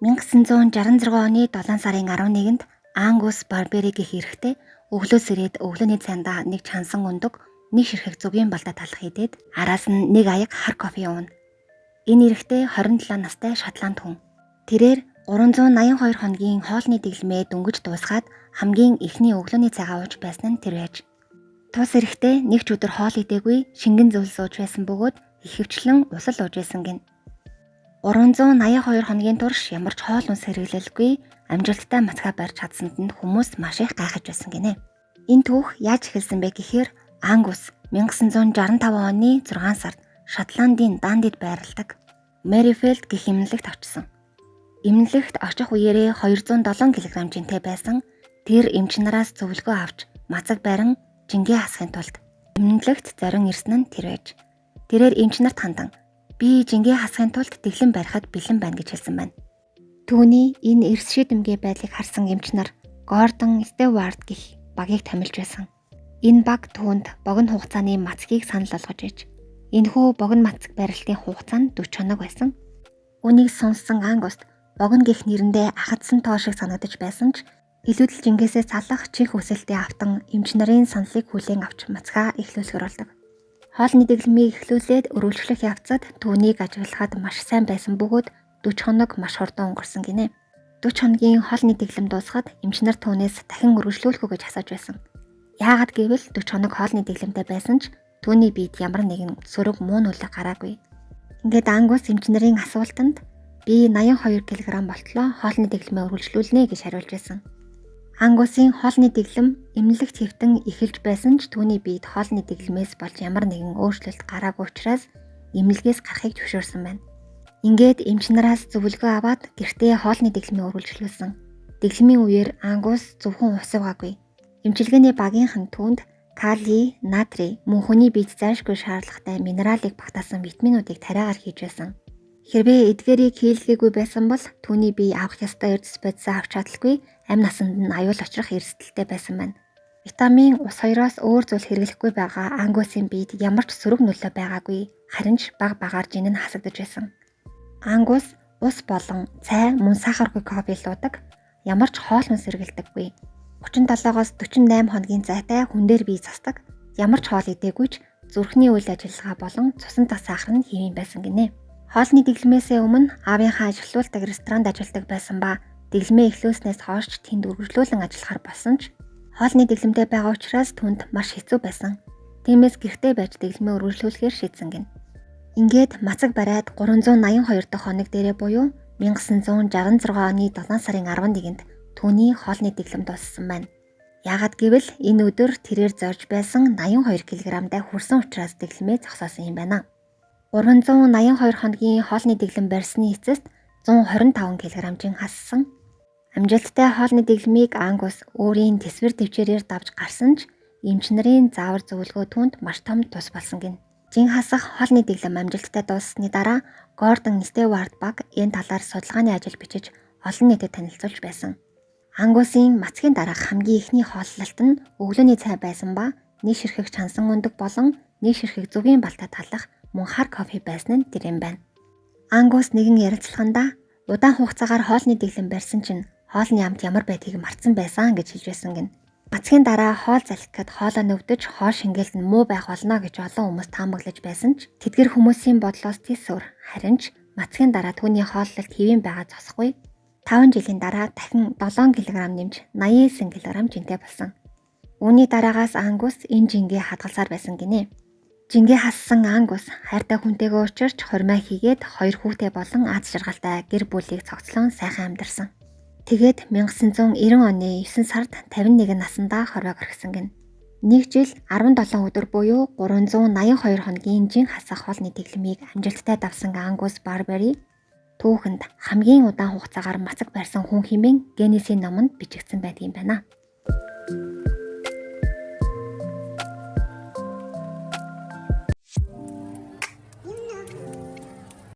1966 оны 7 сарын 11-нд Ангус Барбери гэх эрэгтэй өглөөс ирээд өглөөний цайндаа нэг чансан өндөг, нэг ширхэг зүгийн балдаа талах хийдээд араас нь нэг аяг хар кофе ууна. Энэ эрэгтэй 27 настай Шотланд хүн. Тэрээр 382 хоногийн хоолны дэглэмээ дөнгөж дуусгаад хамгийн эхний өглөөний цагаа ууж байсан нь тэр байж. Тус эрэгтэй нэг ч өдөр хоол идээгүй шингэн зүйл сууж байсан бөгөөд ихэвчлэн усал ууж байсан гин. 382 хоногийн турш ямар ч хоол хүнс хэрэглэлгүй амжилттай мацгаа барьж чадсанд нь хүмүүс маш их гайхаж байсан гинэ. Энэ түүх яаж эхэлсэн бэ гэхээр Ангус 1965 оны 6 сард Шотландын Дандид байрладаг Merryfield гэх эмнэлэгт очсон. Эмнэлэгт очих үеэрээ 207 кг жинтэй байсан тэр эмч нараас зөвлөгөө авч мацаг барин жингээ хасахын тулд эмнэлэгт зорин ирсэн нь тэр байж. Тэрээр эмч нарт хандан би жингээ хасахын тулд дэглэм барихад бэлэн байна гэж хэлсэн байна. Түүний энэ эрс шийдэмгээ байдлыг харсан эмч нар Гордон Стewart гэх багийг томилж байсан. Энэ баг түүнд богино хугацааны мацгийг санал болгож иж. Энэхүү богино мацаг барилтын хугацаа нь 40 хоног байсан. Үнийг сонссон Ангуст богино гэх нэрэндээ ахадсан тоо шиг санагдаж байсан ч илүүдэл жингээсээ салах чих хүсэлтэд автан эмч нарын саналыг хүлээн авч мацгаа эхлүүлэхэр болдог. Хоолны дэглэмийг эхлүүлээд өргөлжлөх явцад түүнийг ажиглахад маш сайн байсан бөгөөд 40 хоног маш хурдан өнгөрсөн гинэ. 40 хоногийн хоолны дэглэм дуусахад эмч нар түүнээс дахин өргөжлүүлэх үү гэж асууж байсан. Яагаад гэвэл 40 хоног хоолны дэглэмтэй байсан ч түүний биед ямар нэгэн сөрөг муу нүлэг гараагүй. Ингээд Ангус эмч нарын асуултанд би 82 кг болтлоо хоолны дэглэмээ өргөжлүүлнэ гэж хариулж байсан. Ангусын хоолны дэглэм эмнэлэгт хэвтэн эхэлж байсан ч түүний биед хоолны дэглэмээс болж ямар нэгэн өөрчлөлт гараагүй учраас эмнэлгээс гарахыг зөвшөөрсөн байна. Ингээд эмч нараас зөвлөгөө аваад гэртээ хоолны дэглэмээ үргэлжлүүлсэн. Дэглэмийн үеэр Ангус зөвхөн ус уугаагүй. Эмчилгээний багийнхан түүнд кали, натрий, мөн хүний биед зайлшгүй шаардлагатай минералыг багтаасан витаминуудыг тариагаар хийж байсан. Хэрвээ эдгээрийг хийлгээгүй байсан бол түүний бие авах ёстой эрдэс бодисоо авч чадалгүй амь насанд нь аюул учрах эрсдэлтэй байсан байна. Витамин, ус хоёроос өөр зүйл хэрэглэхгүй байгаа Ангусын биед ямар ч сөрөг нөлөө байгаагүй, харин ч баг багаар жин нь хасагдаж байсан. Ангус ус болон цай, мөн сахаргүй кофе луудаг, ямар ч хоол хүнс хэрэглэдэггүй. 37-оос 48 хоногийн зайтай хүн дээр бие засдаг, ямар ч хоол идээгүй ч зүрхний үйл ажиллагаа болон цусан дах сахар нь хэвэн байсан гинэ. Хоолны дэглэмээсээ өмнө аавынхаа ажилуулдаг ресторанд ажилладаг байсан ба дэглэмээ эхлүүлснээс хойш тэнд үргэлжлүүлэн ажиллахаар болсон ч хоолны дэглэмтэй байгаа учраас түнд маш хэцүү байсан. Тиймээс гэртээ байж дэглэмээ үргэлжлүүлэхээр шийдсэн гин. Ингээд мацаг бариад 382 дахь хоног дээрээ буюу 1966 оны 7 сарын 11-нд түүний хоолны дэглэм дууссан байна. Яагад гэвэл энэ өдөр тэрээр зорж байсан 82 кг-тай хүрсэн учраас дэглэмээ зогсоосон юм байна. 382 хоногийн хоолны дэглэм барьсны эцэст 125 кг хассан. Амжилттай хоолны дэглэмийг Ангус өөрийн тэсвэр төвчээрээр давж гарсан ч эмч нарын заавар зөвлөгөө түүнд маш том тус болсон гин. Жин хасах хоолны дэглэм амжилттай дууссаны дараа Гордон Стewart баг энэ талаар судалгааны ажил бичиж олон нийтэд танилцуулж байсан. Ангусын мацгийн дараах хамгийн ихний хооллолт нь өглөөний цай байсан ба нэг ширхэг чансан өндөг болон нэг ширхэг зүгийн балтай талах мөн хар кофе байсан нь тэр юм байна. Ангус нэгэн ярилцлаганда удаан хугацаагаар хоолны дэглэм барьсан чинь хоолны амт ямар байдгийг мартсан байсан гэж хэлж байсан гин. Мацгийн дараа хоол залхихад хоолоо нүвдэж хоол шингээлт нь муу байх болно гэж олон хүмүүс таамаглаж байсан ч тэдгэр хүмүүсийн бодлоос тис өөр. Харин ч мацгийн дараа түүний хооллолт хэвэн байгаа зогсохгүй. 5 жилийн дараа дахин 7 кг нэмж 89 кг жинтэй болсон. Үүний дараагаас Ангус энэ жингээ хадгалсаар байсан гинэ. Жингээ хассан Ангус хайртай хүнтэйгээ уулзч хормой хийгээд 2 хүүтэй болон аз жаргалтай гэр бүлийг цогцлон сайхан амьдарсан. Тэгээд 1990 оны 9 сард 51 наснда хорвоо гаргасан гин. 1 жил 17 өдөр буюу 382 хоногийн жин хасах хоолны дэглэмийг амжилттай давсан Ангус Барбери түүхэнд хамгийн удаан хугацаагаар мацаг барьсан хүн хэмээн Гиннесийн номонд бичигдсэн байдаг юм байна.